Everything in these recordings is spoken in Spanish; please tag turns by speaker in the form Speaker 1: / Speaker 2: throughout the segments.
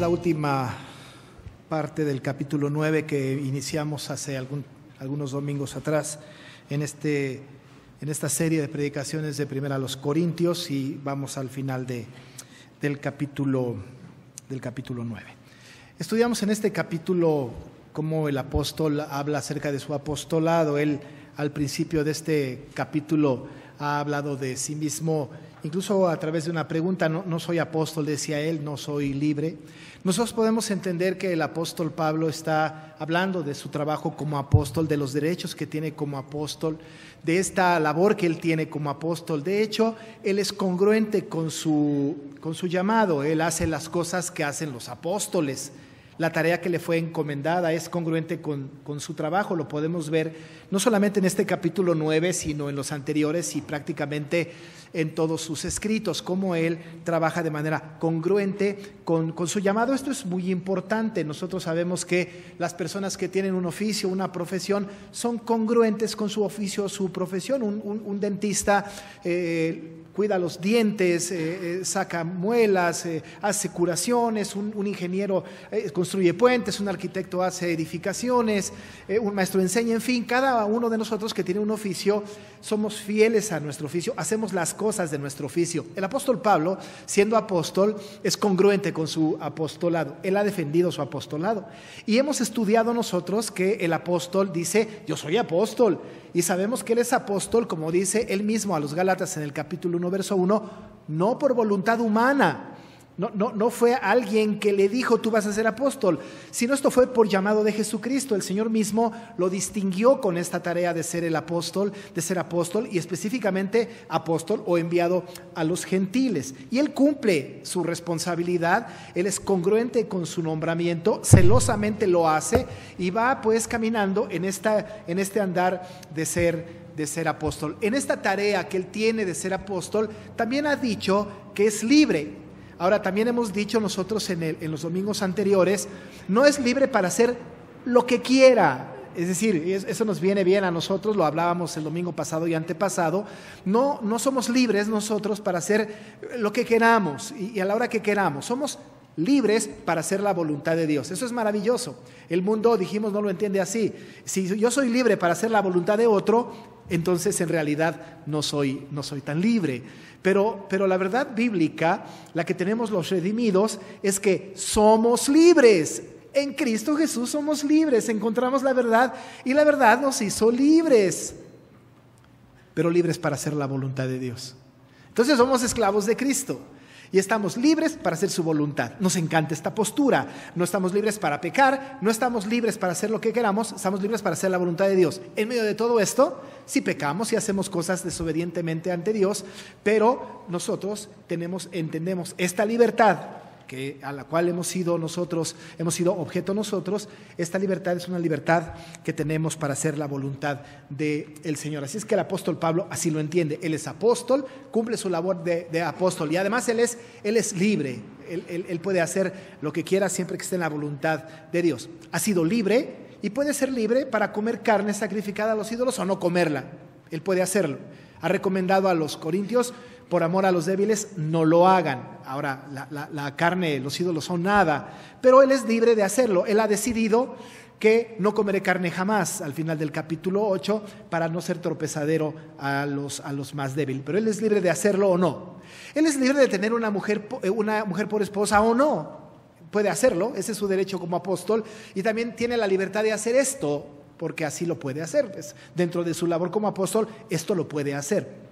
Speaker 1: la última parte del capítulo 9 que iniciamos hace algunos domingos atrás en esta serie de predicaciones de Primera a los Corintios, y vamos al final del capítulo 9. Estudiamos en este capítulo cómo el apóstol habla acerca de su apostolado. Él, al principio de este capítulo, ha hablado de sí mismo, incluso a través de una pregunta: no soy apóstol, decía él, no soy libre. Nosotros podemos entender que el apóstol Pablo está hablando de su trabajo como apóstol, de los derechos que tiene como apóstol, de esta labor que él tiene como apóstol. De hecho, él es congruente con su llamado. Él hace las cosas que hacen los apóstoles. La tarea que le fue encomendada es congruente con su trabajo. Lo podemos ver no solamente en este capítulo 9, sino en los anteriores y prácticamente en todos sus escritos, cómo él trabaja de manera congruente con su llamado. Esto es muy importante. Nosotros sabemos que las personas que tienen un oficio, una profesión, son congruentes con su oficio o su profesión. Un dentista cuida los dientes, saca muelas, hace curaciones. Un ingeniero construye puentes, un arquitecto hace edificaciones, un maestro enseña. En fin, cada uno de nosotros que tiene un oficio somos fieles a nuestro oficio, hacemos las cosas de nuestro oficio. El apóstol Pablo, siendo apóstol, es congruente con su apostolado. Él ha defendido su apostolado. Y hemos estudiado nosotros que el apóstol dice: yo soy apóstol. Y sabemos que él es apóstol, como dice él mismo a los Gálatas en el capítulo 1, verso 1, no por voluntad humana. No fue alguien que le dijo: tú vas a ser apóstol, sino esto fue por llamado de Jesucristo. El Señor mismo lo distinguió con esta tarea de ser el apóstol, de ser apóstol, y específicamente apóstol o enviado a los gentiles. Y él cumple su responsabilidad. Él es congruente con su nombramiento, celosamente lo hace, y va pues caminando en este andar de ser apóstol. En esta tarea que él tiene de ser apóstol, también ha dicho que es libre. Ahora, también hemos dicho nosotros en los domingos anteriores, no es libre para hacer lo que quiera. Es decir, eso nos viene bien a nosotros, lo hablábamos el domingo pasado y antepasado. No somos libres nosotros para hacer lo que queramos y a la hora que queramos. Somos libres para hacer la voluntad de Dios. Eso es maravilloso. El mundo, dijimos, no lo entiende así. Si yo soy libre para hacer la voluntad de otro, entonces en realidad no soy tan libre. Pero la verdad bíblica, la que tenemos los redimidos, es que somos libres. En Cristo Jesús somos libres. Encontramos la verdad y la verdad nos hizo libres. Pero libres para hacer la voluntad de Dios. Entonces somos esclavos de Cristo. Y estamos libres para hacer su voluntad. Nos encanta esta postura. No estamos libres para pecar, no estamos libres para hacer lo que queramos, estamos libres para hacer la voluntad de Dios. En medio de todo esto, sí pecamos y hacemos cosas desobedientemente ante Dios, pero nosotros entendemos esta libertad a la cual hemos sido objeto nosotros. Esta libertad es una libertad que tenemos para hacer la voluntad del Señor. Así es que el apóstol Pablo así lo entiende. Él es apóstol, cumple su labor de apóstol, y además él es libre. Él puede hacer lo que quiera siempre que esté en la voluntad de Dios. Ha sido libre y puede ser libre para comer carne sacrificada a los ídolos o no comerla. Él puede hacerlo. Ha recomendado a los corintios: por amor a los débiles, no lo hagan. Ahora, la carne, los ídolos son nada, pero él es libre de hacerlo. Él ha decidido que no comeré carne jamás, al final del capítulo 8, para no ser tropezadero a los más débiles. Pero él es libre de hacerlo o no. Él es libre de tener una mujer por esposa o no. Puede hacerlo, ese es su derecho como apóstol, y también tiene la libertad de hacer esto, porque así lo puede hacer. Pues, dentro de su labor como apóstol, esto lo puede hacer.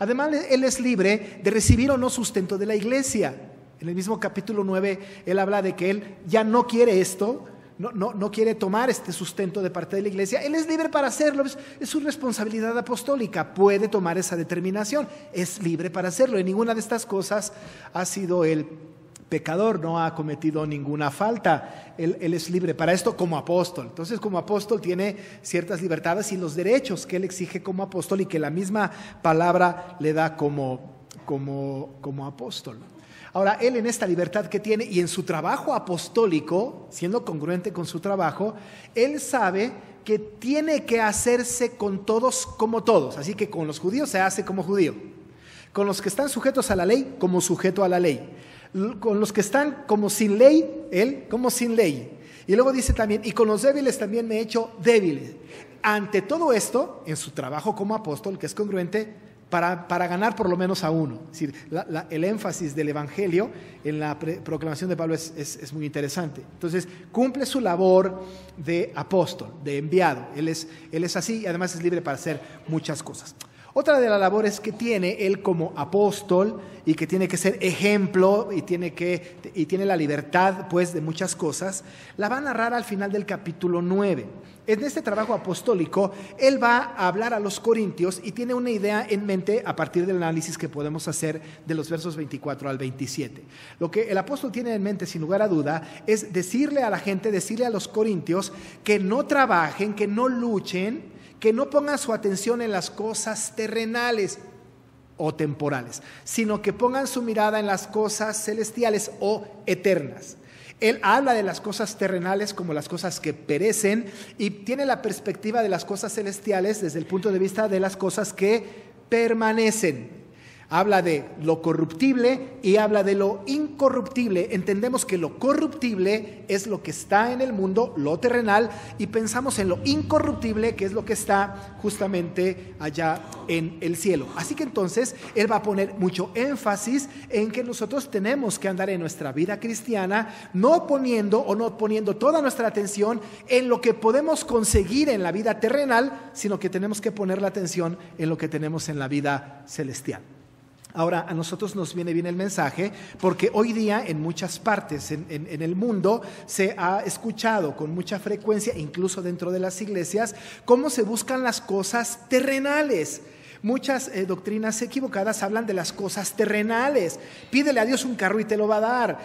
Speaker 1: Además, él es libre de recibir o no sustento de la iglesia. En el mismo capítulo 9, él habla de que él ya no quiere esto, no quiere tomar este sustento de parte de la iglesia. Él es libre para hacerlo, es su responsabilidad apostólica, puede tomar esa determinación, es libre para hacerlo. En ninguna de estas cosas ha sido él pecador, no ha cometido ninguna falta. Él es libre para esto como apóstol. Entonces, como apóstol tiene ciertas libertades y los derechos que él exige como apóstol y que la misma palabra le da como apóstol. Ahora, él en esta libertad que tiene y en su trabajo apostólico, siendo congruente con su trabajo, él sabe que tiene que hacerse con todos como todos. Así que con los judíos se hace como judío, con los que están sujetos a la ley como sujeto a la ley. Con los que están como sin ley, él como sin ley. Y luego dice también, y con los débiles también me he hecho débil. Ante todo esto, en su trabajo como apóstol, que es congruente, para ganar por lo menos a uno. Es decir, el énfasis del Evangelio en la proclamación de Pablo es muy interesante. Entonces, cumple su labor de apóstol, de enviado. Él es así y además es libre para hacer muchas cosas. Otra de las labores que tiene él como apóstol y que tiene que ser ejemplo y tiene la libertad pues de muchas cosas, la va a narrar al final del capítulo 9. En este trabajo apostólico, él va a hablar a los corintios y tiene una idea en mente a partir del análisis que podemos hacer de los versos 24 al 27. Lo que el apóstol tiene en mente, sin lugar a duda, es decirle a la gente, decirle a los corintios que no trabajen, que no luchen, que no pongan su atención en las cosas terrenales o temporales, sino que pongan su mirada en las cosas celestiales o eternas. Él habla de las cosas terrenales como las cosas que perecen y tiene la perspectiva de las cosas celestiales desde el punto de vista de las cosas que permanecen. Habla de lo corruptible y habla de lo incorruptible. Entendemos que lo corruptible es lo que está en el mundo, lo terrenal, y pensamos en lo incorruptible, que es lo que está justamente allá en el cielo. Así que entonces él va a poner mucho énfasis en que nosotros tenemos que andar en nuestra vida cristiana no poniendo toda nuestra atención en lo que podemos conseguir en la vida terrenal, sino que tenemos que poner la atención en lo que tenemos en la vida celestial. Ahora, a nosotros nos viene bien el mensaje porque hoy día en muchas partes en el mundo se ha escuchado con mucha frecuencia, incluso dentro de las iglesias, cómo se buscan las cosas terrenales. Muchas doctrinas equivocadas hablan de las cosas terrenales. Pídele a Dios un carro y te lo va a dar.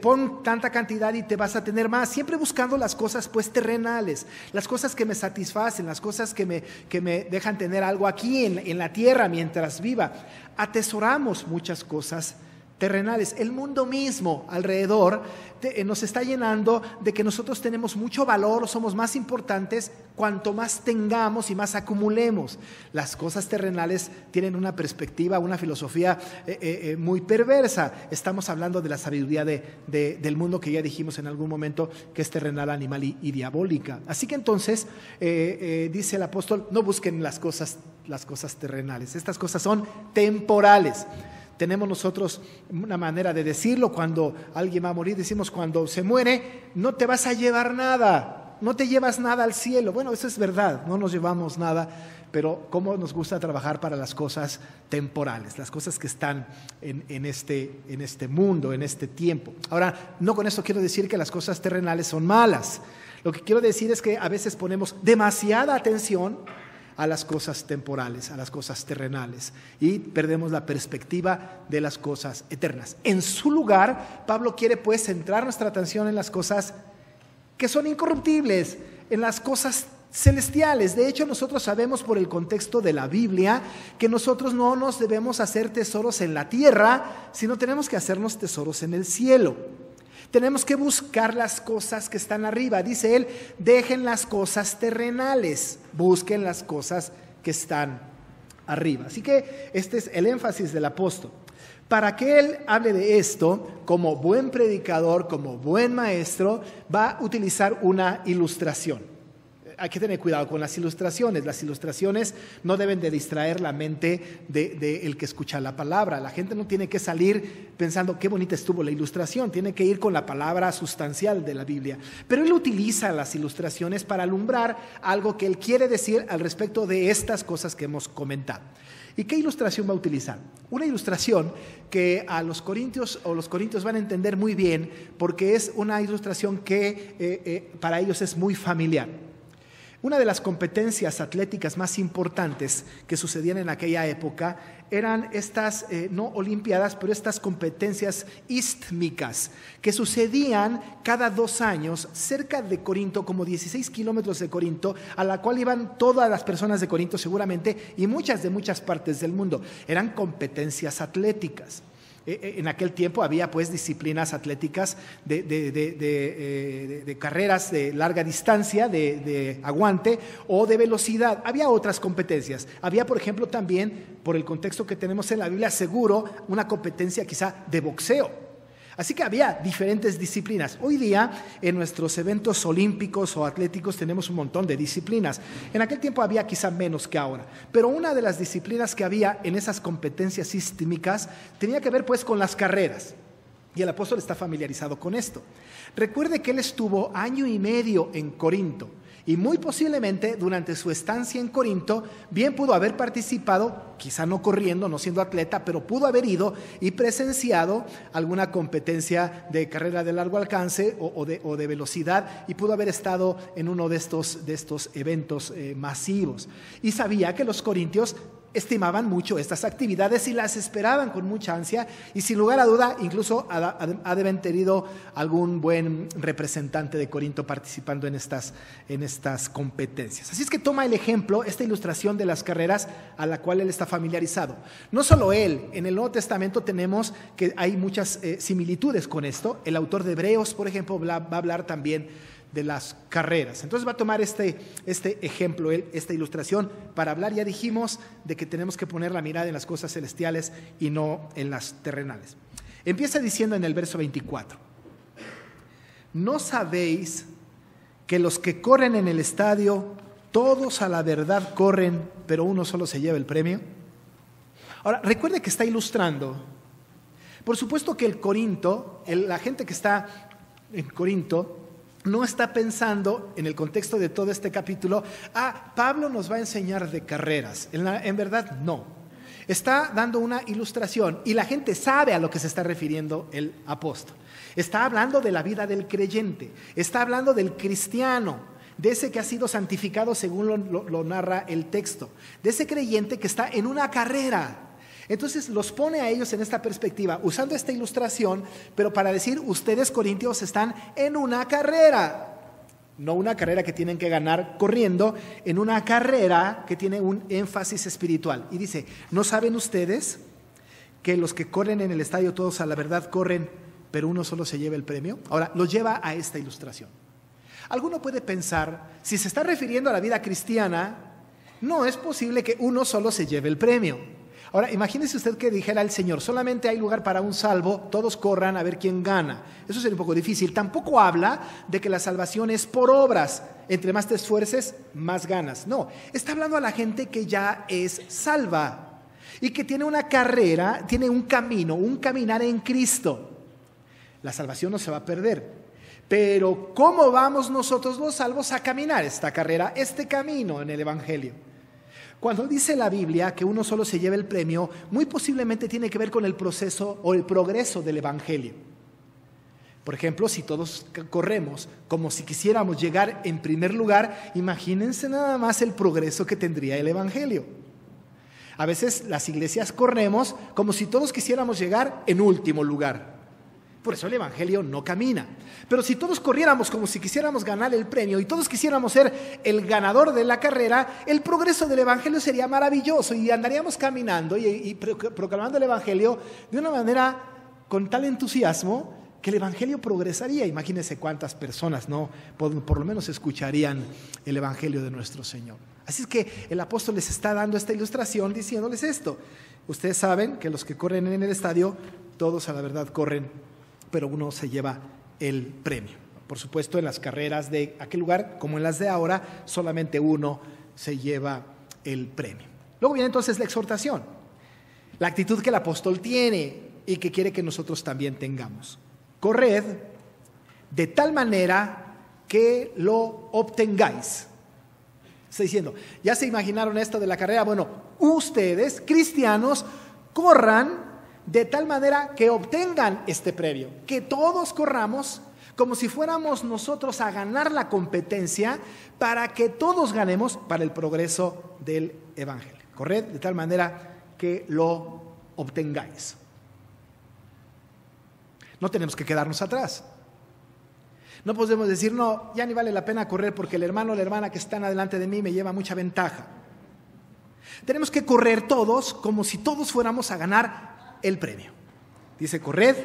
Speaker 1: Pon tanta cantidad y te vas a tener más. Siempre buscando las cosas pues terrenales, las cosas que me satisfacen, las cosas que me dejan tener algo aquí en la tierra mientras viva. Atesoramos muchas cosas terrenales. El mundo mismo alrededor nos está llenando de que nosotros tenemos mucho valor, somos más importantes cuanto más tengamos y más acumulemos. Las cosas terrenales tienen una perspectiva, una filosofía muy perversa. Estamos hablando de la sabiduría del mundo que ya dijimos en algún momento que es terrenal, animal y diabólica. Así que entonces dice el apóstol, no busquen las cosas terrenales. Estas cosas son temporales. Tenemos nosotros una manera de decirlo cuando alguien va a morir, decimos cuando se muere, no te vas a llevar nada, no te llevas nada al cielo. Bueno, eso es verdad, no nos llevamos nada, pero cómo nos gusta trabajar para las cosas temporales, las cosas que están en este mundo, en este tiempo. Ahora, no con esto quiero decir que las cosas terrenales son malas. Lo que quiero decir es que a veces ponemos demasiada atención a las cosas temporales, a las cosas terrenales, y perdemos la perspectiva de las cosas eternas. En su lugar, Pablo quiere pues centrar nuestra atención en las cosas que son incorruptibles, en las cosas celestiales. De hecho, nosotros sabemos por el contexto de la Biblia que nosotros no nos debemos hacer tesoros en la tierra, sino tenemos que hacernos tesoros en el cielo. Tenemos que buscar las cosas que están arriba. Dice él, dejen las cosas terrenales, busquen las cosas que están arriba. Así que este es el énfasis del apóstol. Para que él hable de esto, como buen predicador, como buen maestro, va a utilizar una ilustración. Hay que tener cuidado con las ilustraciones. Las ilustraciones no deben de distraer la mente del que escucha la palabra. La gente no tiene que salir pensando qué bonita estuvo la ilustración. Tiene que ir con la palabra sustancial de la Biblia. Pero él utiliza las ilustraciones para alumbrar algo que él quiere decir al respecto de estas cosas que hemos comentado. ¿Y qué ilustración va a utilizar? Una ilustración que a los corintios van a entender muy bien porque es una ilustración que para ellos es muy familiar. Una de las competencias atléticas más importantes que sucedían en aquella época eran estas, no olimpiadas, pero estas competencias istmicas que sucedían cada 2 años cerca de Corinto, como 16 kilómetros de Corinto, a la cual iban todas las personas de Corinto seguramente y muchas de muchas partes del mundo. Eran competencias atléticas. En aquel tiempo había pues disciplinas atléticas de carreras de larga distancia, de aguante o de velocidad. Había otras competencias. Había, por ejemplo, también, por el contexto que tenemos en la Biblia, seguro una competencia quizá de boxeo. Así que había diferentes disciplinas. Hoy día en nuestros eventos olímpicos o atléticos tenemos un montón de disciplinas. En aquel tiempo había quizá menos que ahora. Pero una de las disciplinas que había en esas competencias sístmicas tenía que ver pues con las carreras. Y el apóstol está familiarizado con esto. Recuerde que él estuvo 1 año y medio en Corinto. Y muy posiblemente durante su estancia en Corinto bien pudo haber participado, quizá no corriendo, no siendo atleta, pero pudo haber ido y presenciado alguna competencia de carrera de largo alcance o de velocidad, y pudo haber estado en uno de estos eventos masivos. Y sabía que los corintios estimaban mucho estas actividades y las esperaban con mucha ansia, y sin lugar a duda incluso ha de haber tenido algún buen representante de Corinto participando en estas competencias. Así es que toma el ejemplo, esta ilustración de las carreras a la cual él está familiarizado. No solo él, en el Nuevo Testamento tenemos que hay muchas similitudes con esto. El autor de Hebreos, por ejemplo, va a hablar también de las carreras. Entonces va a tomar este ejemplo, esta ilustración, para hablar, ya dijimos, de que tenemos que poner la mirada en las cosas celestiales y no en las terrenales. Empieza diciendo en el verso 24: ¿no sabéis que los que corren en el estadio, todos a la verdad corren, pero uno solo se lleva el premio? Ahora, recuerde que está ilustrando. Por supuesto que el Corinto, la gente que está en Corinto, no está pensando en el contexto de todo este capítulo, Pablo nos va a enseñar de carreras. En verdad, no. Está dando una ilustración y la gente sabe a lo que se está refiriendo el apóstol. Está hablando de la vida del creyente, está hablando del cristiano, de ese que ha sido santificado según lo narra el texto, de ese creyente que está en una carrera. Entonces los pone a ellos en esta perspectiva, usando esta ilustración, pero para decir: ustedes, corintios, están en una carrera. No una carrera que tienen que ganar corriendo, en una carrera que tiene un énfasis espiritual. Y dice: ¿no saben ustedes que los que corren en el estadio todos a la verdad corren, pero uno solo se lleva el premio? Ahora, los lleva a esta ilustración. Alguno puede pensar, si se está refiriendo a la vida cristiana, no es posible que uno solo se lleve el premio. Ahora, imagínese usted que dijera el Señor: solamente hay lugar para un salvo, todos corran a ver quién gana. Eso sería un poco difícil. Tampoco habla de que la salvación es por obras. Entre más te esfuerces, más ganas. No, está hablando a la gente que ya es salva y que tiene una carrera, tiene un camino, un caminar en Cristo. La salvación no se va a perder. Pero ¿cómo vamos nosotros los salvos a caminar esta carrera, este camino en el Evangelio? Cuando dice la Biblia que uno solo se lleva el premio, muy posiblemente tiene que ver con el proceso o el progreso del Evangelio. Por ejemplo, si todos corremos como si quisiéramos llegar en primer lugar, imagínense nada más el progreso que tendría el Evangelio. A veces las iglesias corremos como si todos quisiéramos llegar en último lugar. Por eso el Evangelio no camina. Pero si todos corriéramos como si quisiéramos ganar el premio y todos quisiéramos ser el ganador de la carrera, el progreso del Evangelio sería maravilloso y andaríamos caminando y proclamando el Evangelio de una manera con tal entusiasmo que el Evangelio progresaría. Imagínense cuántas personas no por lo menos escucharían el Evangelio de nuestro Señor. Así es que el apóstol les está dando esta ilustración diciéndoles esto: ustedes saben que los que corren en el estadio, todos a la verdad corren, pero uno se lleva el premio. Por supuesto, en las carreras de aquel lugar, como en las de ahora, solamente uno se lleva el premio. Luego viene entonces la exhortación, la actitud que el apóstol tiene y que quiere que nosotros también tengamos. Corred de tal manera que lo obtengáis. Está diciendo, ¿ya se imaginaron esto de la carrera? Bueno, ustedes, cristianos, corran de tal manera que obtengan este premio, que todos corramos como si fuéramos nosotros a ganar la competencia, para que todos ganemos para el progreso del Evangelio. Corred de tal manera que lo obtengáis. No tenemos que quedarnos atrás. No podemos decir: no, ya ni vale la pena correr porque el hermano o la hermana que están adelante de mí me lleva mucha ventaja. Tenemos que correr todos como si todos fuéramos a ganar el premio. Dice: corred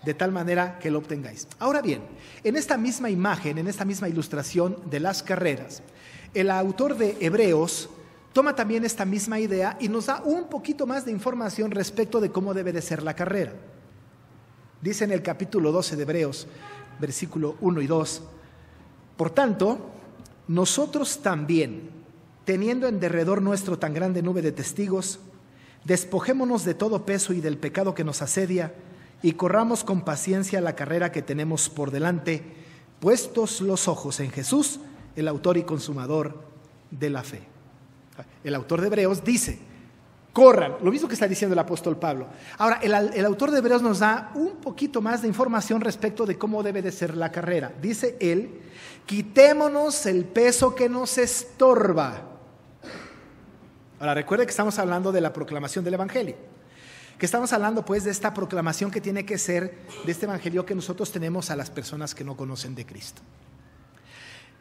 Speaker 1: de tal manera que lo obtengáis. Ahora bien, en esta misma imagen, en esta misma ilustración de las carreras, el autor de Hebreos toma también esta misma idea y nos da un poquito más de información respecto de cómo debe de ser la carrera. Dice en el capítulo 12 de Hebreos, versículo 1 y 2, por tanto, nosotros también, teniendo en derredor nuestro tan grande nube de testigos, despojémonos de todo peso y del pecado que nos asedia y corramos con paciencia la carrera que tenemos por delante, puestos los ojos en Jesús, el autor y consumador de la fe. El autor de Hebreos dice, corran, lo mismo que está diciendo el apóstol Pablo. Ahora, el autor de Hebreos nos da un poquito más de información respecto de cómo debe de ser la carrera. Dice él, quitémonos el peso que nos estorba. Ahora, recuerde que estamos hablando de la proclamación del Evangelio, que estamos hablando pues de esta proclamación que tiene que ser de este Evangelio que nosotros tenemos a las personas que no conocen de Cristo.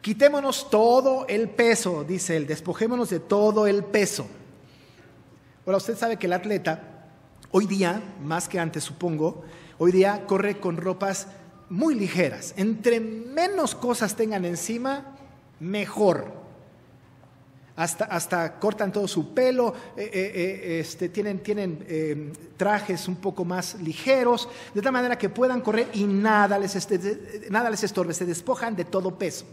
Speaker 1: Quitémonos todo el peso, dice él, despojémonos de todo el peso. Ahora, usted sabe que el atleta, hoy día, más que antes supongo, hoy día corre con ropas muy ligeras. Entre menos cosas tengan encima, mejor. Hasta cortan todo su pelo, tienen trajes un poco más ligeros, de tal manera que puedan correr y nada les estorbe, se despojan de todo peso.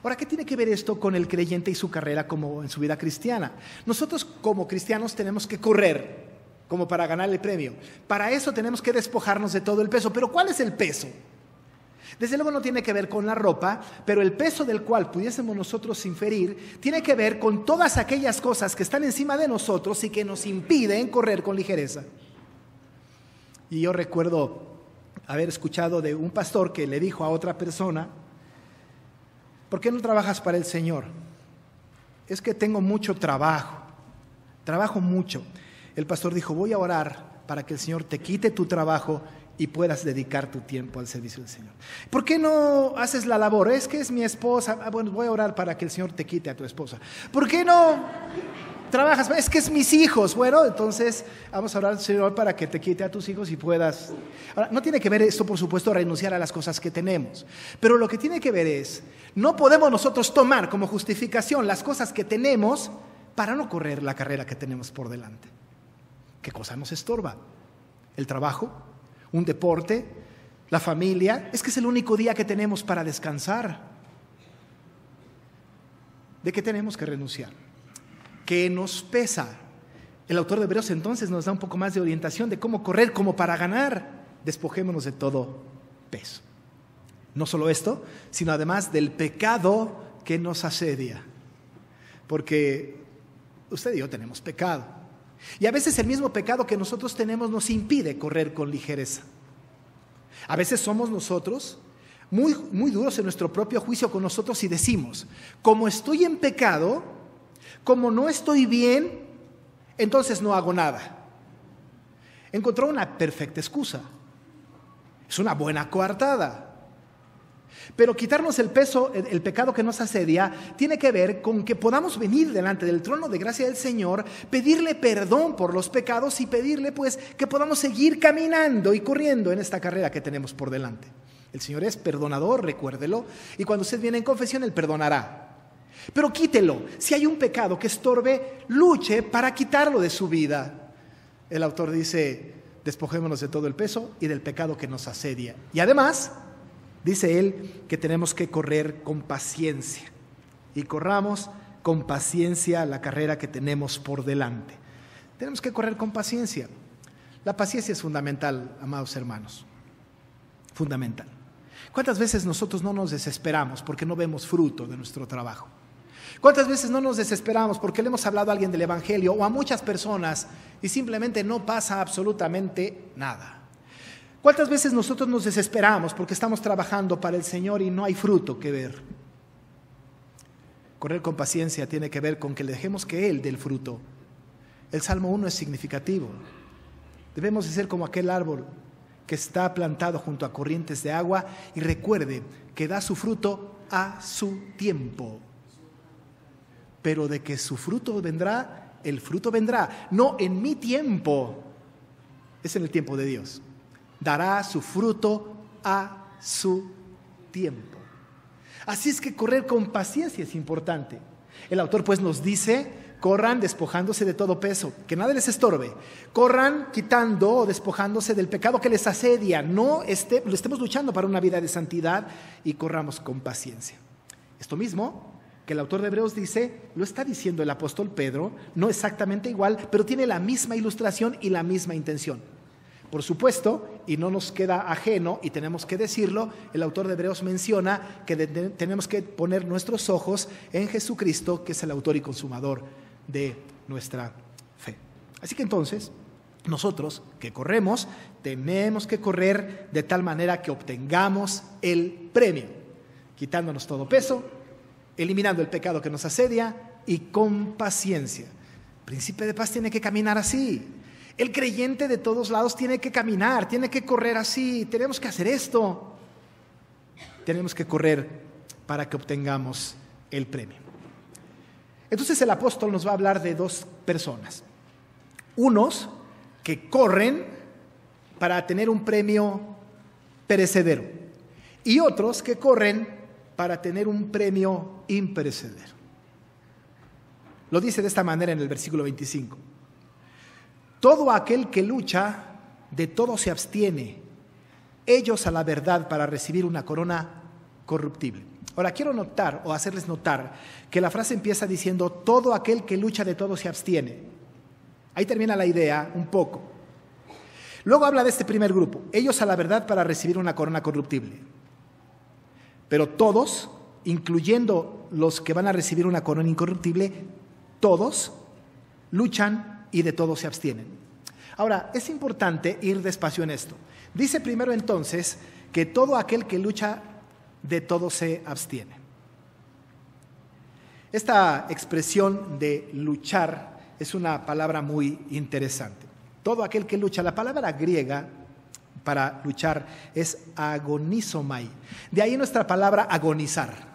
Speaker 1: Ahora, ¿qué tiene que ver esto con el creyente y su carrera como en su vida cristiana? Nosotros como cristianos tenemos que correr como para ganar el premio. Para eso tenemos que despojarnos de todo el peso. ¿Pero cuál es el peso? Desde luego no tiene que ver con la ropa, pero el peso del cual pudiésemos nosotros inferir tiene que ver con todas aquellas cosas que están encima de nosotros y que nos impiden correr con ligereza. Y yo recuerdo haber escuchado de un pastor que le dijo a otra persona, ¿por qué no trabajas para el Señor? Es que tengo mucho trabajo mucho. El pastor dijo, voy a orar para que el Señor te quite tu trabajo y puedas dedicar tu tiempo al servicio del Señor. ¿Por qué no haces la labor? Es que es mi esposa. Bueno, voy a orar para que el Señor te quite a tu esposa. ¿Por qué no trabajas? Es que es mis hijos. Bueno, entonces vamos a orar al Señor para que te quite a tus hijos y puedas. Ahora, no tiene que ver esto, por supuesto, renunciar a las cosas que tenemos. Pero lo que tiene que ver es, no podemos nosotros tomar como justificación las cosas que tenemos para no correr la carrera que tenemos por delante. ¿Qué cosa nos estorba? El trabajo, un deporte, la familia. Es que es el único día que tenemos para descansar. ¿De qué tenemos que renunciar? ¿Qué nos pesa? El autor de Hebreos entonces nos da un poco más de orientación de cómo correr como para ganar. Despojémonos de todo peso. No solo esto, sino además del pecado que nos asedia. Porque usted y yo tenemos pecado. Y a veces el mismo pecado que nosotros tenemos nos impide correr con ligereza. A veces somos nosotros muy, muy duros en nuestro propio juicio con nosotros y decimos, como estoy en pecado, como no estoy bien, entonces no hago nada. Encontró una perfecta excusa. Es una buena coartada. Pero quitarnos el peso, el pecado que nos asedia, tiene que ver con que podamos venir delante del trono de gracia del Señor, pedirle perdón por los pecados y pedirle pues que podamos seguir caminando y corriendo en esta carrera que tenemos por delante. El Señor es perdonador, recuérdelo, y cuando usted viene en confesión, Él perdonará. Pero quítelo. Si hay un pecado que estorbe, luche para quitarlo de su vida. El autor dice, despojémonos de todo el peso y del pecado que nos asedia. Y además, dice él que tenemos que correr con paciencia y corramos con paciencia la carrera que tenemos por delante. Tenemos que correr con paciencia. La paciencia es fundamental, amados hermanos, fundamental. ¿Cuántas veces nosotros no nos desesperamos porque no vemos fruto de nuestro trabajo? ¿Cuántas veces no nos desesperamos porque le hemos hablado a alguien del Evangelio o a muchas personas y simplemente no pasa absolutamente nada? ¿Cuántas veces nosotros nos desesperamos porque estamos trabajando para el Señor y no hay fruto que ver? Correr con paciencia tiene que ver con que le dejemos que Él dé el fruto. El Salmo 1 es significativo. Debemos de ser como aquel árbol que está plantado junto a corrientes de agua y recuerde que da su fruto a su tiempo. Pero de que su fruto vendrá, el fruto vendrá, no en mi tiempo, es en el tiempo de Dios. Dará su fruto a su tiempo. Así es que correr con paciencia es importante. El autor pues nos dice corran despojándose de todo peso, que nada les estorbe. Corran quitando o despojándose del pecado que les asedia. No estemos luchando para una vida de santidad y corramos con paciencia. Esto mismo que el autor de Hebreos dice, lo está diciendo el apóstol Pedro, no exactamente igual, pero tiene la misma ilustración y la misma intención. Por supuesto, y no nos queda ajeno, y tenemos que decirlo, el autor de Hebreos menciona que tenemos que poner nuestros ojos en Jesucristo, que es el autor y consumador de nuestra fe. Así que entonces, nosotros que corremos, tenemos que correr de tal manera que obtengamos el premio, quitándonos todo peso, eliminando el pecado que nos asedia y con paciencia. El príncipe de paz tiene que caminar así. El creyente de todos lados tiene que caminar, tiene que correr así. Tenemos que hacer esto. Tenemos que correr para que obtengamos el premio. Entonces el apóstol nos va a hablar de dos personas. Unos que corren para tener un premio perecedero y otros que corren para tener un premio imperecedero. Lo dice de esta manera en el versículo 25. Todo aquel que lucha, de todo se abstiene, ellos a la verdad para recibir una corona corruptible. Ahora quiero notar o hacerles notar que la frase empieza diciendo todo aquel que lucha de todo se abstiene. Ahí termina la idea un poco. Luego habla de este primer grupo, ellos a la verdad para recibir una corona corruptible. Pero todos, incluyendo los que van a recibir una corona incorruptible, todos luchan y de todo se abstienen. Ahora, es importante ir despacio en esto. Dice primero entonces que todo aquel que lucha de todo se abstiene. Esta expresión de luchar es una palabra muy interesante. Todo aquel que lucha, la palabra griega para luchar es agonizomai. De ahí nuestra palabra agonizar.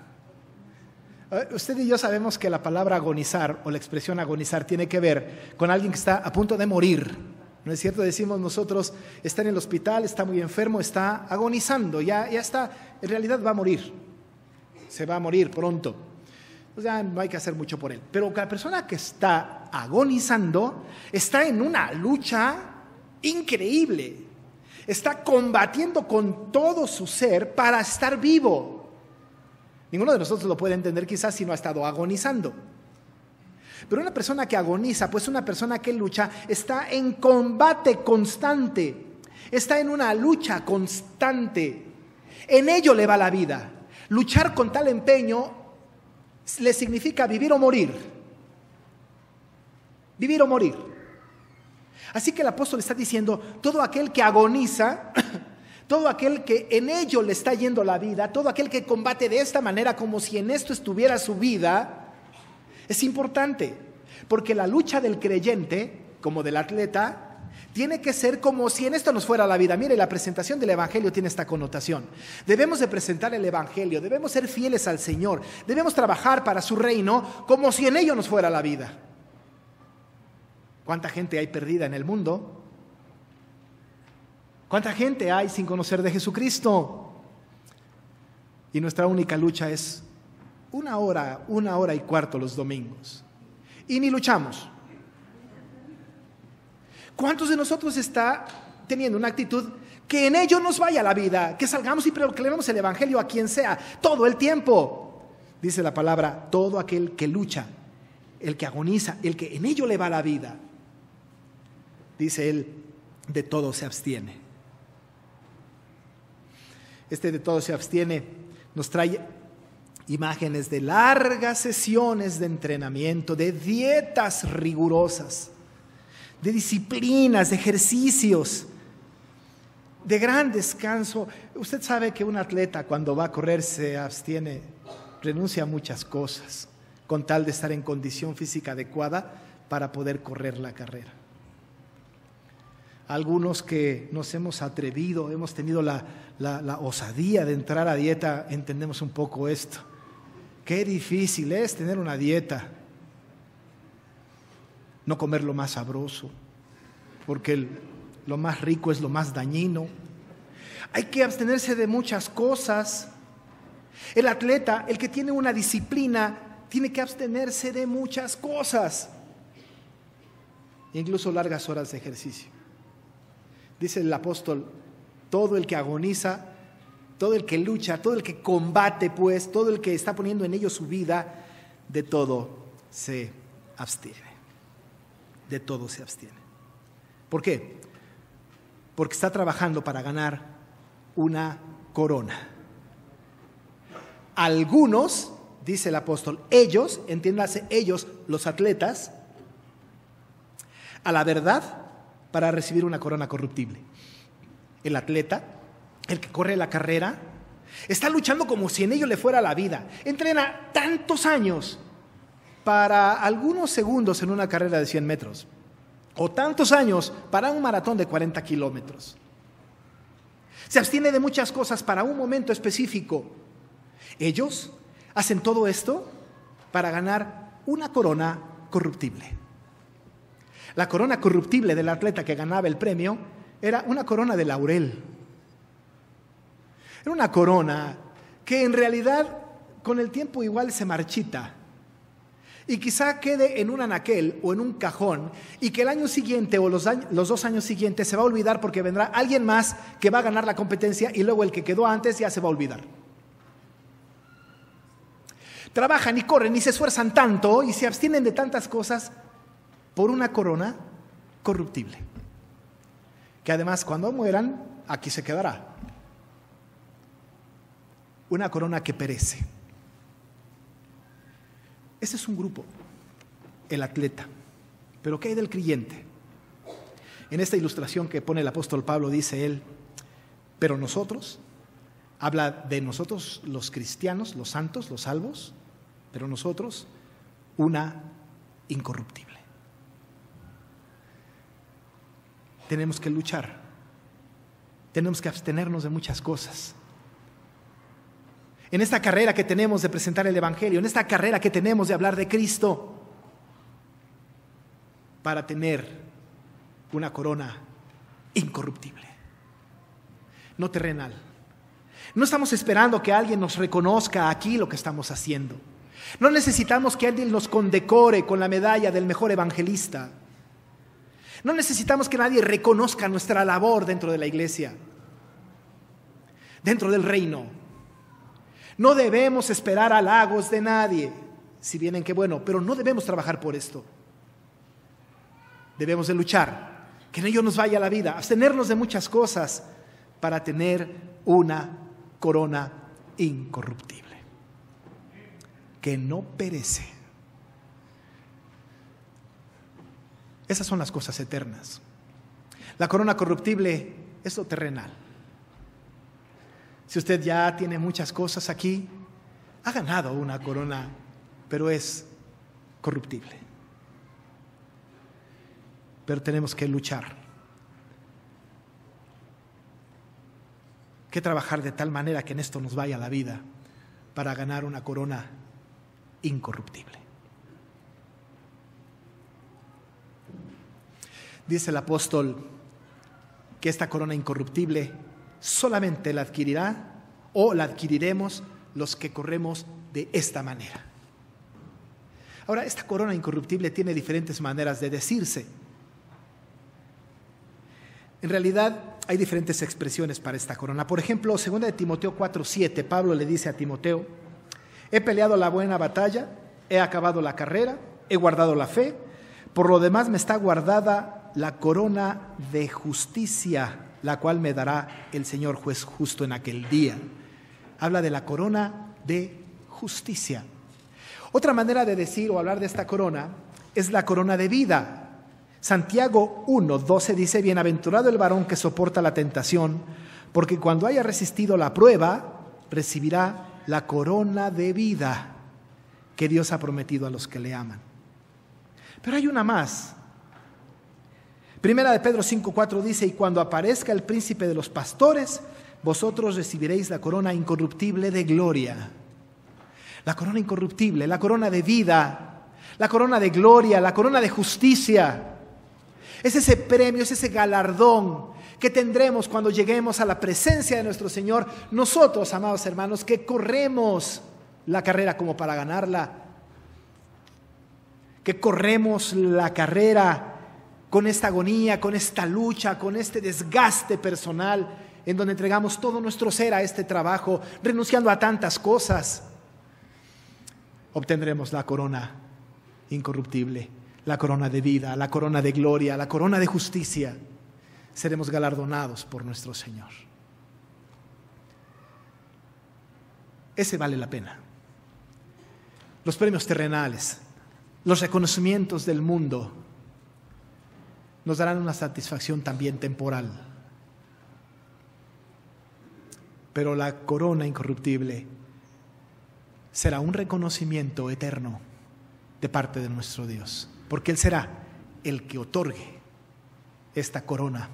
Speaker 1: Usted y yo sabemos que la palabra agonizar o la expresión agonizar tiene que ver con alguien que está a punto de morir. ¿No es cierto? Decimos nosotros, está en el hospital, está muy enfermo, está agonizando, ya está, en realidad va a morir. Se va a morir pronto. Pues ya no hay que hacer mucho por él. Pero la persona que está agonizando está en una lucha increíble. Está combatiendo con todo su ser para estar vivo. Ninguno de nosotros lo puede entender quizás si no ha estado agonizando. Pero una persona que agoniza, pues una persona que lucha, está en combate constante. Está en una lucha constante. En ello le va la vida. Luchar con tal empeño le significa vivir o morir. Vivir o morir. Así que el apóstol está diciendo, todo aquel que agoniza, todo aquel que en ello le está yendo la vida, todo aquel que combate de esta manera como si en esto estuviera su vida, es importante, porque la lucha del creyente, como del atleta, tiene que ser como si en esto nos fuera la vida. Mire, la presentación del evangelio tiene esta connotación. Debemos de presentar el evangelio, debemos ser fieles al Señor, debemos trabajar para su reino como si en ello nos fuera la vida. ¿Cuánta gente hay perdida en el mundo? ¿Cuánta gente hay sin conocer de Jesucristo? Y nuestra única lucha es una hora y cuarto los domingos. Y ni luchamos. ¿Cuántos de nosotros está teniendo una actitud que en ello nos vaya la vida? Que salgamos y proclamemos el evangelio a quien sea, todo el tiempo. Dice la palabra, todo aquel que lucha, el que agoniza, el que en ello le va la vida. Dice él, de todo se abstiene. Este de todo se abstiene nos trae imágenes de largas sesiones de entrenamiento, de dietas rigurosas, de disciplinas, de ejercicios, de gran descanso. Usted sabe que un atleta cuando va a correr se abstiene, renuncia a muchas cosas con tal de estar en condición física adecuada para poder correr la carrera. Algunos que nos hemos atrevido, hemos tenido la osadía de entrar a dieta, entendemos un poco esto. Qué difícil es tener una dieta. No comer lo más sabroso, porque lo más rico es lo más dañino. Hay que abstenerse de muchas cosas. El atleta, el que tiene una disciplina, tiene que abstenerse de muchas cosas. incluso largas horas de ejercicio. Dice el apóstol, todo el que agoniza, todo el que lucha, todo el que combate, pues, todo el que está poniendo en ello su vida, de todo se abstiene. De todo se abstiene. ¿Por qué? Porque está trabajando para ganar una corona. Algunos, dice el apóstol, ellos, entiéndase, ellos, los atletas, a la verdad, para recibir una corona corruptible. El atleta, el que corre la carrera, está luchando como si en ello le fuera la vida. Entrena tantos años para algunos segundos en una carrera de 100 metros. O tantos años para un maratón de 40 kilómetros. Se abstiene de muchas cosas para un momento específico. Ellos hacen todo esto para ganar una corona corruptible. La corona corruptible del atleta que ganaba el premio era una corona de laurel. Era una corona que en realidad con el tiempo igual se marchita y quizá quede en un anaquel o en un cajón y que el año siguiente o los 2 años siguientes se va a olvidar porque vendrá alguien más que va a ganar la competencia y luego el que quedó antes ya se va a olvidar. Trabajan y corren y se esfuerzan tanto y se abstienen de tantas cosas por una corona corruptible, que además cuando mueran, aquí se quedará. Una corona que perece. Ese es un grupo, el atleta. Pero ¿qué hay del creyente? En esta ilustración que pone el apóstol Pablo dice él, pero nosotros, habla de nosotros los cristianos, los santos, los salvos, pero nosotros una incorruptible. Tenemos que luchar, tenemos que abstenernos de muchas cosas. En esta carrera que tenemos de presentar el Evangelio, en esta carrera que tenemos de hablar de Cristo, para tener una corona incorruptible, no terrenal. No estamos esperando que alguien nos reconozca aquí lo que estamos haciendo. No necesitamos que alguien nos condecore con la medalla del mejor evangelista. No necesitamos que nadie reconozca nuestra labor dentro de la iglesia, dentro del reino. No debemos esperar halagos de nadie, si vienen qué bueno, pero no debemos trabajar por esto. Debemos de luchar, que en ello nos vaya la vida, abstenernos de muchas cosas para tener una corona incorruptible, que no perece. Esas son las cosas eternas. La corona corruptible es lo terrenal. Si usted ya tiene muchas cosas aquí, ha ganado una corona, pero es corruptible. Pero tenemos que luchar, que trabajar de tal manera que en esto nos vaya la vida para ganar una corona incorruptible. Dice el apóstol que esta corona incorruptible solamente la adquirirá o la adquiriremos los que corremos de esta manera. Ahora, esta corona incorruptible tiene diferentes maneras de decirse. En realidad, hay diferentes expresiones para esta corona. Por ejemplo, 2 de Timoteo 4:7, Pablo le dice a Timoteo: he peleado la buena batalla, he acabado la carrera, he guardado la fe, por lo demás me está guardada la corona de justicia, la cual me dará el Señor juez justo en aquel día. Habla de la corona de justicia. Otra manera de decir o hablar de esta corona es la corona de vida. Santiago 1:12 dice: bienaventurado el varón que soporta la tentación, porque cuando haya resistido la prueba, recibirá la corona de vida que Dios ha prometido a los que le aman. Pero hay una más. Primera de Pedro 5:4 dice: y cuando aparezca el príncipe de los pastores, vosotros recibiréis la corona incorruptible de gloria. La corona incorruptible, la corona de vida, la corona de gloria, la corona de justicia. Es ese premio, es ese galardón que tendremos cuando lleguemos a la presencia de nuestro Señor. Nosotros, amados hermanos, que corremos la carrera como para ganarla, que corremos la carrera con esta agonía, con esta lucha, con este desgaste personal, en donde entregamos todo nuestro ser a este trabajo, renunciando a tantas cosas, obtendremos la corona incorruptible, la corona de vida, la corona de gloria, la corona de justicia. Seremos galardonados por nuestro Señor. Ese vale la pena. Los premios terrenales, los reconocimientos del mundo, nos darán una satisfacción también temporal. Pero la corona incorruptible será un reconocimiento eterno de parte de nuestro Dios, porque Él será el que otorgue esta corona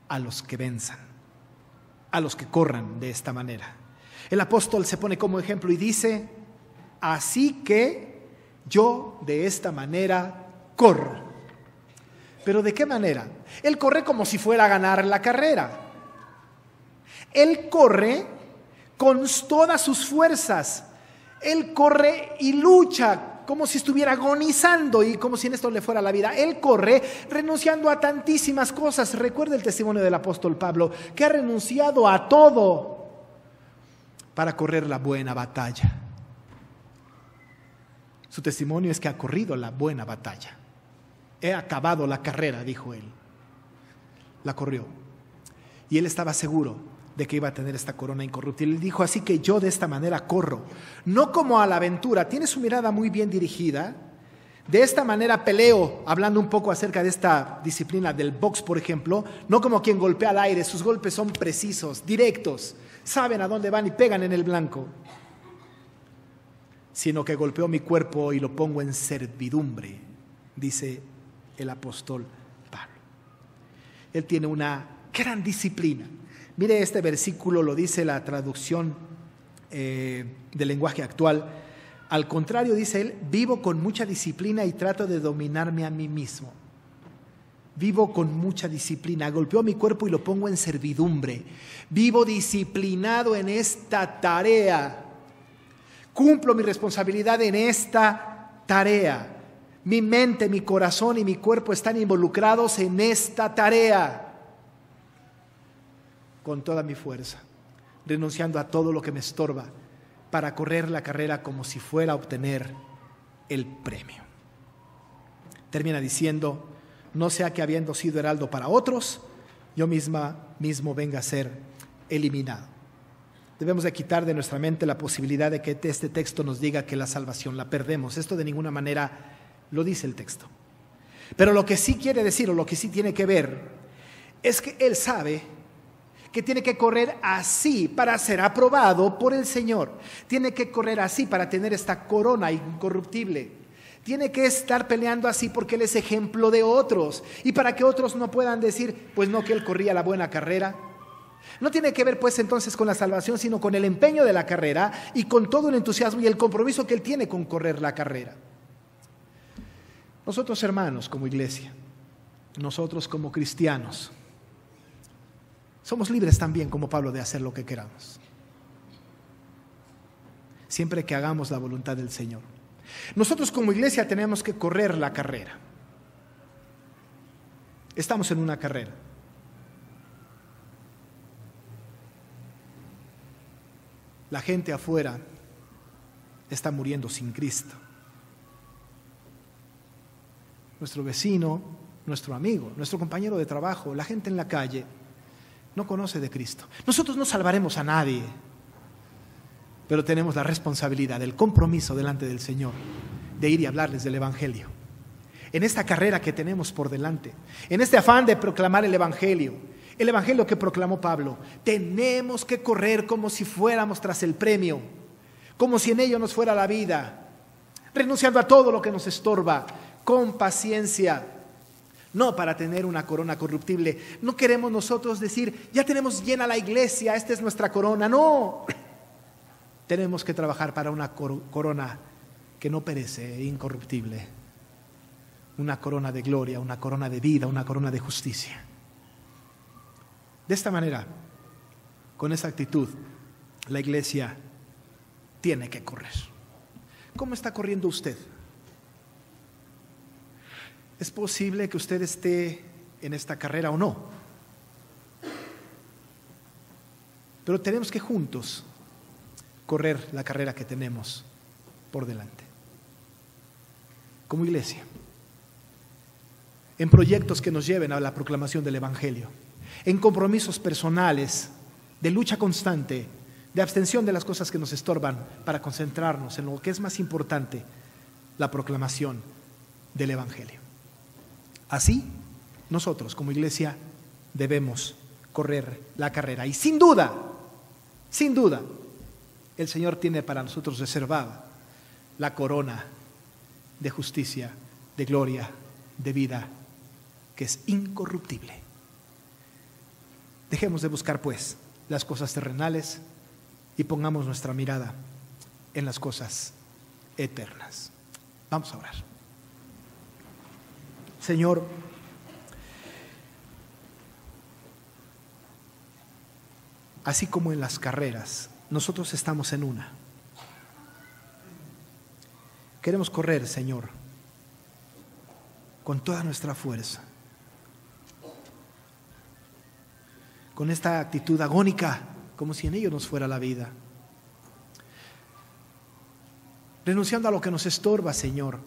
Speaker 1: a los que venzan, a los que corran de esta manera. El apóstol se pone como ejemplo y dice: así que yo de esta manera corro. ¿Pero de qué manera? Él corre como si fuera a ganar la carrera. Él corre con todas sus fuerzas. Él corre y lucha como si estuviera agonizando y como si en esto le fuera la vida. Él corre renunciando a tantísimas cosas. Recuerda el testimonio del apóstol Pablo, que ha renunciado a todo para correr la buena batalla. Su testimonio es que ha corrido la buena batalla. He acabado la carrera, dijo él. La corrió. Y él estaba seguro de que iba a tener esta corona incorruptible. Él dijo: así que yo de esta manera corro, no como a la aventura. Tiene su mirada muy bien dirigida. De esta manera peleo, hablando un poco acerca de esta disciplina del box, por ejemplo, no como quien golpea al aire. Sus golpes son precisos, directos, saben a dónde van y pegan en el blanco. Sino que golpeo mi cuerpo y lo pongo en servidumbre, dice el apóstol Pablo. Él tiene una gran disciplina. Mire, este versículo lo dice la traducción del lenguaje actual. Al contrario, dice él: vivo con mucha disciplina y trato de dominarme a mí mismo. Vivo con mucha disciplina, golpeo mi cuerpo y lo pongo en servidumbre. Vivo disciplinado en esta tarea. Cumplo mi responsabilidad en esta tarea. Mi mente, mi corazón y mi cuerpo están involucrados en esta tarea. Con toda mi fuerza, renunciando a todo lo que me estorba, para correr la carrera como si fuera a obtener el premio. Termina diciendo: no sea que habiendo sido heraldo para otros, yo mismo venga a ser eliminado. Debemos de quitar de nuestra mente la posibilidad de que este texto nos diga que la salvación la perdemos. Esto de ninguna manera lo dice el texto. Pero lo que sí quiere decir, o lo que sí tiene que ver, es que él sabe que tiene que correr así para ser aprobado por el Señor. Tiene que correr así para tener esta corona incorruptible. Tiene que estar peleando así porque Él es ejemplo de otros. Y para que otros no puedan decir: pues no, que Él corría la buena carrera. No tiene que ver pues entonces con la salvación, sino con el empeño de la carrera y con todo el entusiasmo y el compromiso que Él tiene con correr la carrera. Nosotros, hermanos, como iglesia, nosotros como cristianos, somos libres también, como Pablo, de hacer lo que queramos, siempre que hagamos la voluntad del Señor. Nosotros como iglesia tenemos que correr la carrera. Estamos en una carrera. La gente afuera está muriendo sin Cristo. Nuestro vecino, nuestro amigo, nuestro compañero de trabajo, la gente en la calle no conoce de Cristo. Nosotros no salvaremos a nadie, pero tenemos la responsabilidad, el compromiso delante del Señor de ir y hablarles del Evangelio. En esta carrera que tenemos por delante, en este afán de proclamar el Evangelio que proclamó Pablo, tenemos que correr como si fuéramos tras el premio, como si en ello nos fuera la vida, renunciando a todo lo que nos estorba, con paciencia. No para tener una corona corruptible. No queremos nosotros decir: ya tenemos llena la iglesia, esta es nuestra corona. No, tenemos que trabajar para una corona que no perece, incorruptible. Una corona de gloria, una corona de vida, una corona de justicia. De esta manera, con esa actitud, la iglesia tiene que correr. ¿Cómo está corriendo usted? Es posible que usted esté en esta carrera o no, pero tenemos que juntos correr la carrera que tenemos por delante. Como iglesia, en proyectos que nos lleven a la proclamación del Evangelio, en compromisos personales de lucha constante, de abstención de las cosas que nos estorban para concentrarnos en lo que es más importante, la proclamación del Evangelio. Así, nosotros como iglesia debemos correr la carrera. Y sin duda, el Señor tiene para nosotros reservada la corona de justicia, de gloria, de vida, que es incorruptible. Dejemos de buscar, pues, las cosas terrenales y pongamos nuestra mirada en las cosas eternas. Vamos a orar. Señor, así como en las carreras, nosotros estamos en una. Queremos correr, Señor, con toda nuestra fuerza, con esta actitud agónica, como si en ello nos fuera la vida, renunciando a lo que nos estorba, Señor,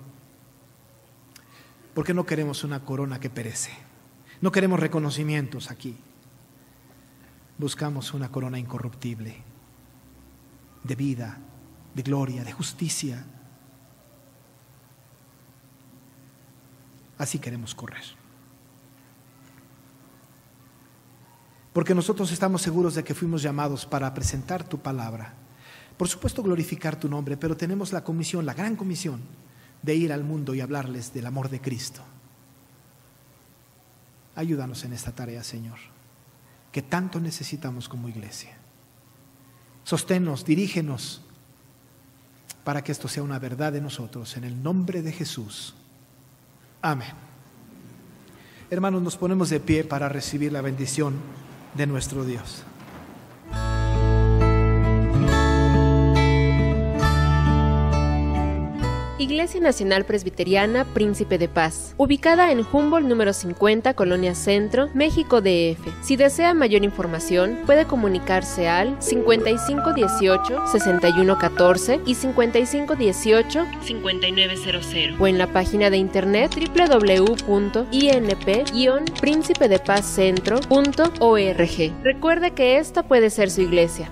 Speaker 1: porque no queremos una corona que perece, no queremos reconocimientos aquí, buscamos una corona incorruptible, de vida, de gloria, de justicia. Así queremos correr. Porque nosotros estamos seguros de que fuimos llamados para presentar tu palabra. Por supuesto, glorificar tu nombre, pero tenemos la comisión, la gran comisión, de ir al mundo y hablarles del amor de Cristo. Ayúdanos en esta tarea, Señor, que tanto necesitamos como iglesia. Sosténnos, dirígenos, para que esto sea una verdad de nosotros, en el nombre de Jesús. Amén. Hermanos, nos ponemos de pie para recibir la bendición de nuestro Dios.
Speaker 2: Iglesia Nacional Presbiteriana Príncipe de Paz, ubicada en Humboldt número 50, Colonia Centro, México DF. Si desea mayor información, puede comunicarse al 5518-6114 y 5518-5900 o en la página de internet www.inp-principedepazcentro.org. Recuerde que esta puede ser su iglesia.